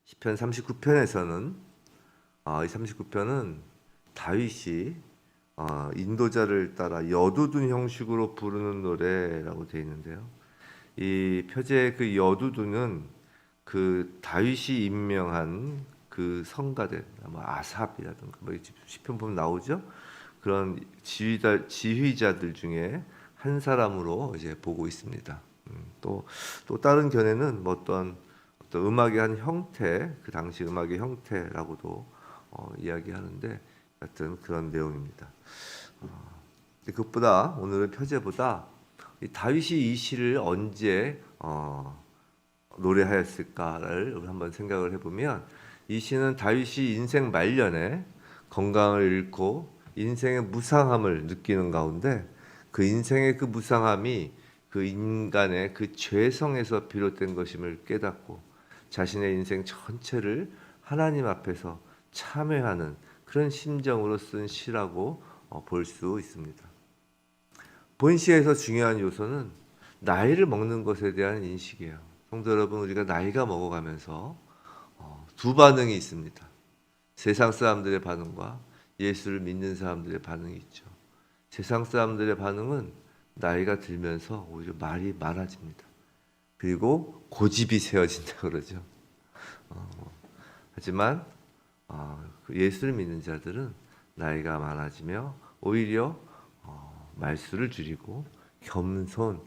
시편 39편에서는 이 39편은 다윗이 인도자를 따라 여두둔 형식으로 부르는 노래라고 되어 있는데요. 이 표제의 그 여두둔은 그 다윗이 임명한 그 성가대, 아삽이라든가 시편 보면 나오죠. 그런 지휘자들 중에 한 사람으로 이제 보고 있습니다. 또 다른 견해는 어떤 음악의 한 형태, 그 당시 음악의 형태라고도 이야기하는데 같은 그런 내용입니다. 그것보다 오늘의 표제보다 이 다윗이 이 시를 언제 노래하였을까를 우리 한번 생각을 해보면, 이 시는 다윗이 인생 말년에 건강을 잃고 인생의 무상함을 느끼는 가운데, 그 인생의 그 무상함이 그 인간의 그 죄성에서 비롯된 것임을 깨닫고 자신의 인생 전체를 하나님 앞에서 참회하는 그런 심정으로 쓴 시라고 볼 수 있습니다. 본 시에서 중요한 요소는 나이를 먹는 것에 대한 인식이에요. 성도 여러분, 우리가 나이가 먹어가면서 두 반응이 있습니다. 세상 사람들의 반응과 예수를 믿는 사람들의 반응이 있죠. 세상 사람들의 반응은 나이가 들면서 오히려 말이 많아집니다. 그리고 고집이 세워진다 그러죠. 하지만 예수를 믿는 자들은 나이가 많아지며 오히려 말수를 줄이고 겸손한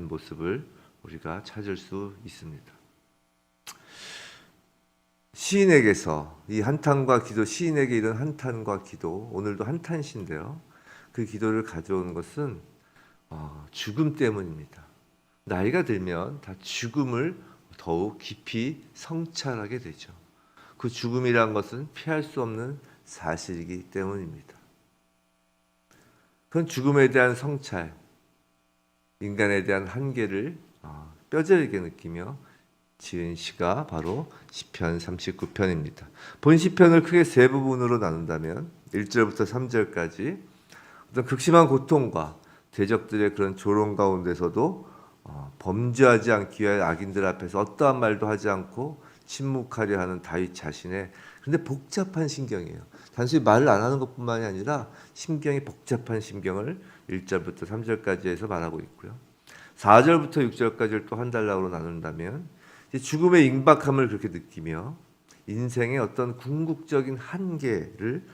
모습을 우리가 찾을 수 있습니다. 시인에게서 이 한탄과 기도, 시인에게 이런 한탄과 기도, 오늘도 한탄시인데요. 그 기도를 가져온 것은 죽음 때문입니다. 나이가 들면 다 죽음을 더욱 깊이 성찰하게 되죠. 그 죽음이란 것은 피할 수 없는 사실이기 때문입니다. 그런 죽음에 대한 성찰, 인간에 대한 한계를 뼈저리게 느끼며 지은 시가 바로 시편 39편입니다. 본 시편을 크게 세 부분으로 나눈다면 1절부터 3절까지 어떤 극심한 고통과 대적들의 그런 조롱 가운데서도 범죄하지 않기 위해 악인들 앞에서 어떠한 말도 하지 않고 침묵하려 하는 다윗 자신의, 그런데 복잡한 심경이에요. 단순히 말을 안 하는 것뿐만이 아니라 심경이 복잡한 심경을 1절부터 3절까지 해서 말하고 있고요. 4절부터 6절까지를 또 한 단락으로 나눈다면 죽음의 임박함을 그렇게 느끼며 인생의 어떤 궁극적인 한계를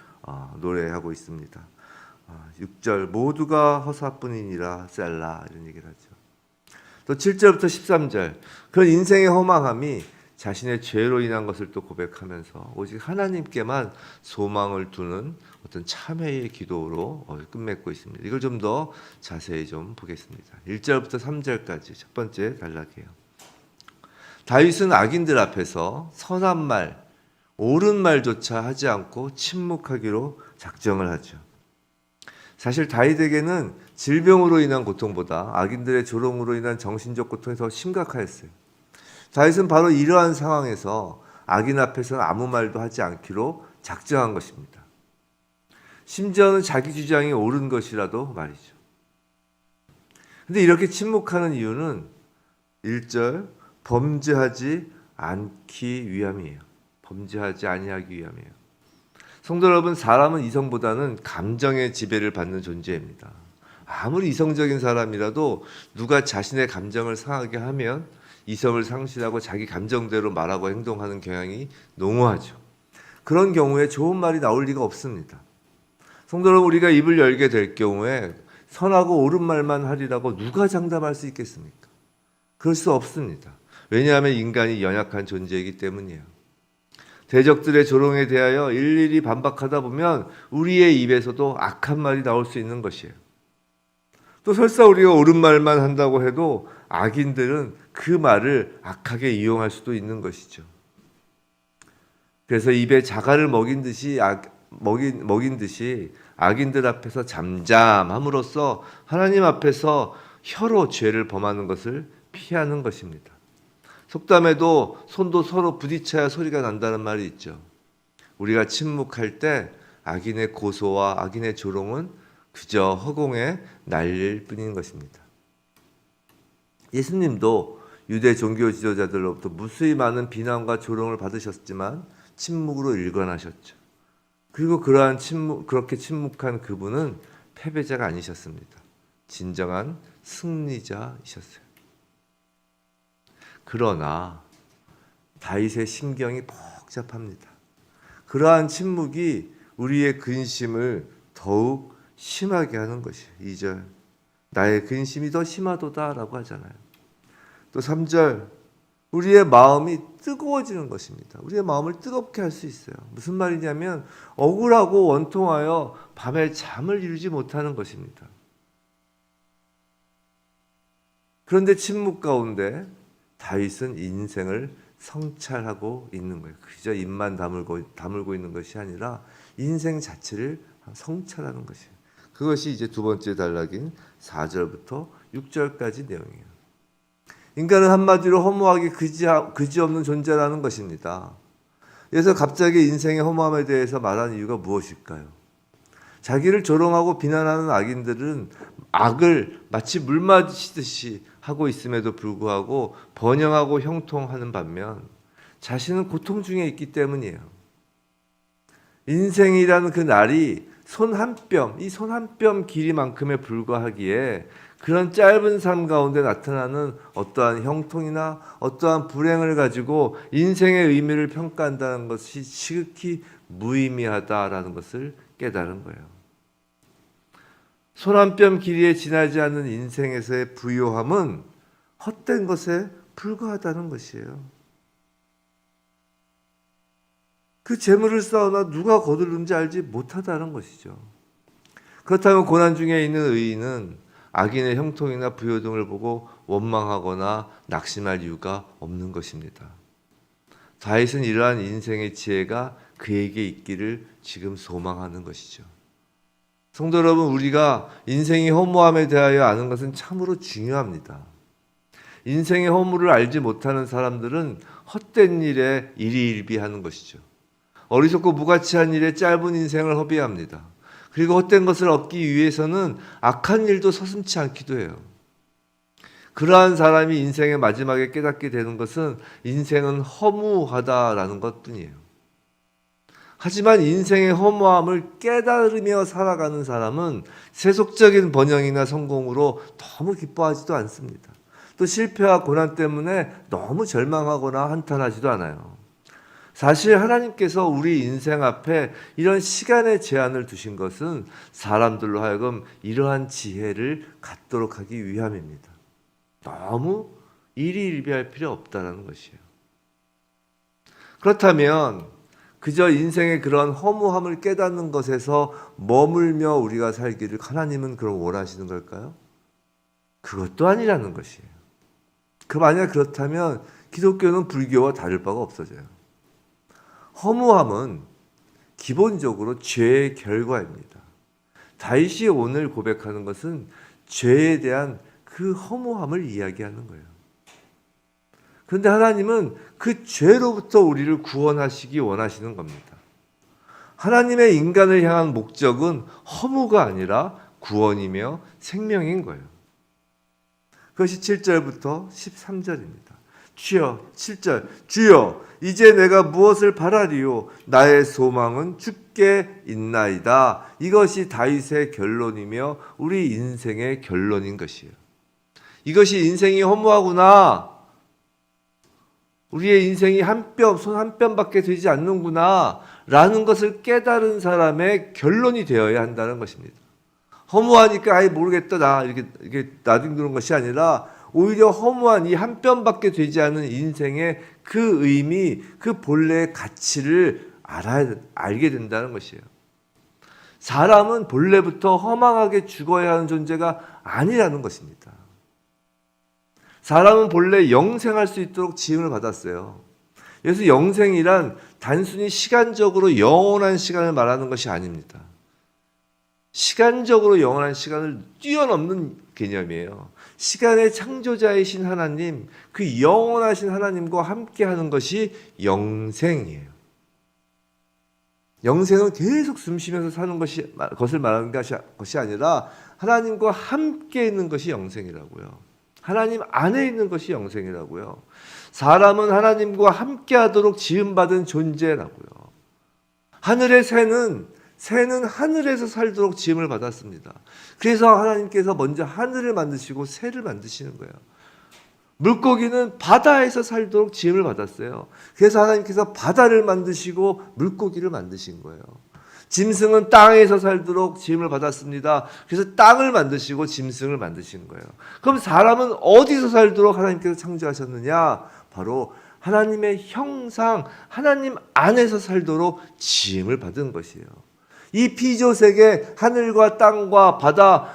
노래하고 있습니다. 6절 모두가 허사뿐이니라 셀라, 이런 얘기를 하죠. 또 7절부터 13절 그런 인생의 허망함이 자신의 죄로 인한 것을 또 고백하면서 오직 하나님께만 소망을 두는 어떤 참회의 기도로 끝맺고 있습니다. 이걸 좀 더 자세히 좀 보겠습니다. 1절부터 3절까지 첫 번째 단락이에요. 다윗은 악인들 앞에서 선한 말, 옳은 말조차 하지 않고 침묵하기로 작정을 하죠. 사실 다윗에게는 질병으로 인한 고통보다 악인들의 조롱으로 인한 정신적 고통이 더 심각하였어요. 다윗은 바로 이러한 상황에서 악인 앞에서는 아무 말도 하지 않기로 작정한 것입니다. 심지어는 자기 주장이 옳은 것이라도 말이죠. 근데 이렇게 침묵하는 이유는 1절 범죄하지 않기 위함이에요. 범죄하지 아니하기 위함이에요. 성도 여러분, 사람은 이성보다는 감정의 지배를 받는 존재입니다. 아무리 이성적인 사람이라도 누가 자신의 감정을 상하게 하면 이성을 상실하고 자기 감정대로 말하고 행동하는 경향이 농후하죠. 그런 경우에 좋은 말이 나올 리가 없습니다. 성도 여러분, 우리가 입을 열게 될 경우에 선하고 옳은 말만 하리라고 누가 장담할 수 있겠습니까? 그럴 수 없습니다. 왜냐하면 인간이 연약한 존재이기 때문이에요. 대적들의 조롱에 대하여 일일이 반박하다 보면 우리의 입에서도 악한 말이 나올 수 있는 것이에요. 또 설사 우리가 옳은 말만 한다고 해도 악인들은 그 말을 악하게 이용할 수도 있는 것이죠. 그래서 입에 자갈을 먹인 듯이 악인들 앞에서 잠잠함으로써 하나님 앞에서 혀로 죄를 범하는 것을 피하는 것입니다. 속담에도 손도 서로 부딪혀야 소리가 난다는 말이 있죠. 우리가 침묵할 때 악인의 고소와 악인의 조롱은 그저 허공에 날릴 뿐인 것입니다. 예수님도 유대 종교 지도자들로부터 무수히 많은 비난과 조롱을 받으셨지만 침묵으로 일관하셨죠. 그리고 그렇게 침묵한 그분은 패배자가 아니셨습니다. 진정한 승리자이셨어요. 그러나 다윗의 심경이 복잡합니다. 그러한 침묵이 우리의 근심을 더욱 심하게 하는 것이에요. 2절 나의 근심이 더 심하도다 라고 하잖아요. 또 3절 우리의 마음이 뜨거워지는 것입니다. 우리의 마음을 뜨겁게 할 수 있어요. 무슨 말이냐면 억울하고 원통하여 밤에 잠을 이루지 못하는 것입니다. 그런데 침묵 가운데 다윗은 인생을 성찰하고 있는 거예요. 그저 입만 다물고 있는 것이 아니라 인생 자체를 성찰하는 것이에요. 그것이 이제 두 번째 단락인 4절부터 6절까지 내용이에요. 인간은 한마디로 허무하게 그지없는 존재라는 것입니다. 그래서 갑자기 인생의 허무함에 대해서 말하는 이유가 무엇일까요? 자기를 조롱하고 비난하는 악인들은 악을 마치 물 마시듯이 하고 있음에도 불구하고 번영하고 형통하는 반면 자신은 고통 중에 있기 때문이에요. 인생이라는 그 날이 손 한 뼘 길이만큼에 불과하기에 그런 짧은 삶 가운데 나타나는 어떠한 형통이나 어떠한 불행을 가지고 인생의 의미를 평가한다는 것이 지극히 무의미하다라는 것을 깨달은 거예요. 손 한 뼘 길이에 지나지 않는 인생에서의 부요함은 헛된 것에 불과하다는 것이에요. 그 재물을 쌓으나 누가 거두는지 알지 못하다는 것이죠. 그렇다면 고난 중에 있는 의인은 악인의 형통이나 부요 등을 보고 원망하거나 낙심할 이유가 없는 것입니다. 다윗은 이러한 인생의 지혜가 그에게 있기를 지금 소망하는 것이죠. 성도 여러분, 우리가 인생의 허무함에 대하여 아는 것은 참으로 중요합니다. 인생의 허무를 알지 못하는 사람들은 헛된 일에 일희일비하는 것이죠. 어리석고 무가치한 일에 짧은 인생을 허비합니다. 그리고 헛된 것을 얻기 위해서는 악한 일도 서슴지 않기도 해요. 그러한 사람이 인생의 마지막에 깨닫게 되는 것은 인생은 허무하다라는 것뿐이에요. 하지만 인생의 허무함을 깨달으며 살아가는 사람은 세속적인 번영이나 성공으로 너무 기뻐하지도 않습니다. 또 실패와 고난 때문에 너무 절망하거나 한탄하지도 않아요. 사실 하나님께서 우리 인생 앞에 이런 시간의 제한을 두신 것은 사람들로 하여금 이러한 지혜를 갖도록 하기 위함입니다. 너무 일희일비할 필요 없다는 것이에요. 그렇다면 그저 인생의 그런 허무함을 깨닫는 것에서 머물며 우리가 살기를 하나님은 그럼 원하시는 걸까요? 그것도 아니라는 것이에요. 만약 그렇다면 기독교는 불교와 다를 바가 없어져요. 허무함은 기본적으로 죄의 결과입니다. 다윗이 오늘 고백하는 것은 죄에 대한 그 허무함을 이야기하는 거예요. 그런데 하나님은 그 죄로부터 우리를 구원하시기 원하시는 겁니다. 하나님의 인간을 향한 목적은 허무가 아니라 구원이며 생명인 거예요. 그것이 7절부터 13절입니다. 주여, 7절, 주여 이제 내가 무엇을 바라리요? 나의 소망은 주께 있나이다. 이것이 다윗의 결론이며 우리 인생의 결론인 것이에요. 이것이 인생이 허무하구나. 우리의 인생이 손 한 뼘밖에 되지 않는구나 라는 것을 깨달은 사람의 결론이 되어야 한다는 것입니다. 허무하니까 아예 모르겠다 나 이렇게 나뒹구는 것이 아니라 오히려 허무한 이 한 뼘밖에 되지 않은 인생의 그 의미, 그 본래의 가치를 알게 된다는 것이에요. 사람은 본래부터 허망하게 죽어야 하는 존재가 아니라는 것입니다. 사람은 본래 영생할 수 있도록 지음을 받았어요. 그래서 영생이란 단순히 시간적으로 영원한 시간을 말하는 것이 아닙니다. 시간적으로 영원한 시간을 뛰어넘는 개념이에요. 시간의 창조자이신 하나님, 그 영원하신 하나님과 함께하는 것이 영생이에요. 영생은 계속 숨 쉬면서 사는 것을 말하는 것이 아니라 하나님과 함께 있는 것이 영생이라고요. 하나님 안에 있는 것이 영생이라고요. 사람은 하나님과 함께하도록 지음받은 존재라고요. 하늘의 새는 하늘에서 살도록 지음을 받았습니다. 그래서 하나님께서 먼저 하늘을 만드시고 새를 만드시는 거예요. 물고기는 바다에서 살도록 지음을 받았어요. 그래서 하나님께서 바다를 만드시고 물고기를 만드신 거예요. 짐승은 땅에서 살도록 지음을 받았습니다. 그래서 땅을 만드시고 짐승을 만드신 거예요. 그럼 사람은 어디서 살도록 하나님께서 창조하셨느냐? 바로 하나님의 형상, 하나님 안에서 살도록 지음을 받은 것이에요. 이 피조세계, 하늘과 땅과 바다,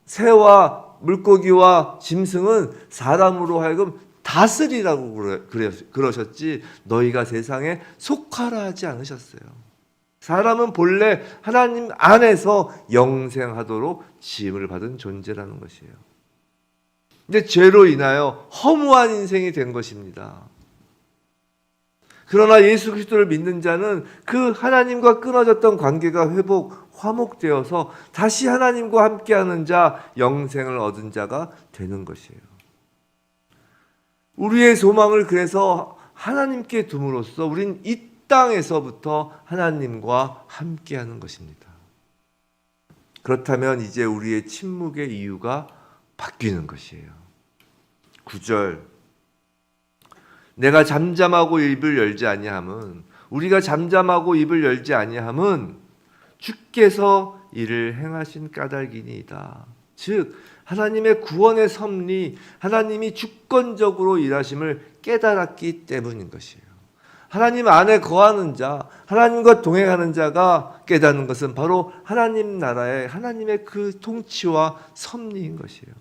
새와 물고기와 짐승은 사람으로 하여금 다스리라고 그러셨지 너희가 세상에 속하라 하지 않으셨어요. 사람은 본래 하나님 안에서 영생하도록 지음을 받은 존재라는 것이에요. 근데 죄로 인하여 허무한 인생이 된 것입니다. 그러나 예수 그리스도를 믿는 자는 그 하나님과 끊어졌던 관계가 화목되어서 다시 하나님과 함께하는 자, 영생을 얻은 자가 되는 것이에요. 우리의 소망을 그래서 하나님께 둠으로써 우린 이 땅에서부터 하나님과 함께하는 것입니다. 그렇다면 이제 우리의 침묵의 이유가 바뀌는 것이에요. 9절 내가 잠잠하고 입을 열지 아니함은 우리가 잠잠하고 입을 열지 아니함은 주께서 이를 행하신 까닭이니이다. 즉 하나님의 구원의 섭리, 하나님이 주권적으로 일하심을 깨달았기 때문인 것이에요. 하나님 안에 거하는 자, 하나님과 동행하는 자가 깨닫는 것은 바로 하나님 나라의 하나님의 그 통치와 섭리인 것이에요.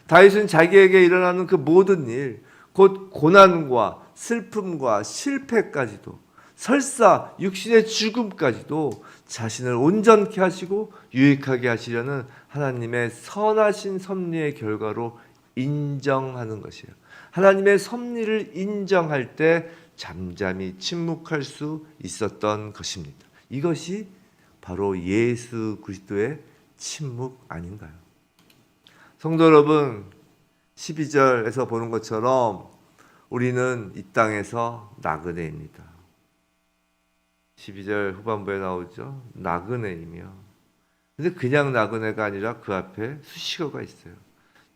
다윗은 자기에게 일어나는 그 모든 일, 곧 고난과 슬픔과 실패까지도 설사 육신의 죽음까지도 자신을 온전케 하시고 유익하게 하시려는 하나님의 선하신 섭리의 결과로 인정하는 것이에요. 하나님의 섭리를 인정할 때 잠잠히 침묵할 수 있었던 것입니다. 이것이 바로 예수 그리스도의 침묵 아닌가요? 성도 여러분, 12절에서 보는 것처럼 우리는 이 땅에서 나그네입니다. 12절 후반부에 나오죠. 나그네이며. 근데 그냥 나그네가 아니라 그 앞에 수식어가 있어요.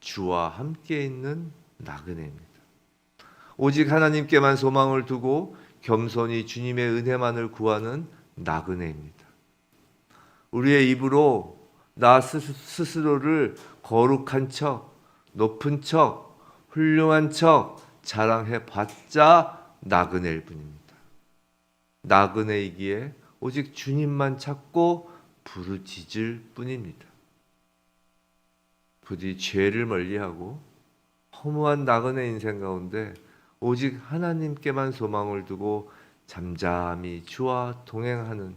주와 함께 있는 나그네입니다. 오직 하나님께만 소망을 두고 겸손히 주님의 은혜만을 구하는 나그네입니다. 우리의 입으로 나 스스로를 거룩한 척, 높은 척, 훌륭한 척 자랑해봤자 나그네일 뿐입니다. 나그네이기에 오직 주님만 찾고 부르짖을 뿐입니다. 부디 죄를 멀리하고 허무한 나그네 인생 가운데 오직 하나님께만 소망을 두고 잠잠히 주와 동행하는,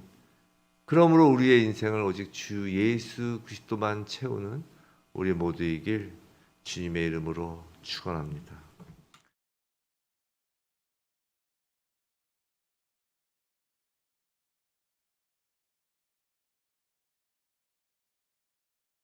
그러므로 우리의 인생을 오직 주 예수 그리스도만 채우는 우리 모두이길 주님의 이름으로 축원합니다.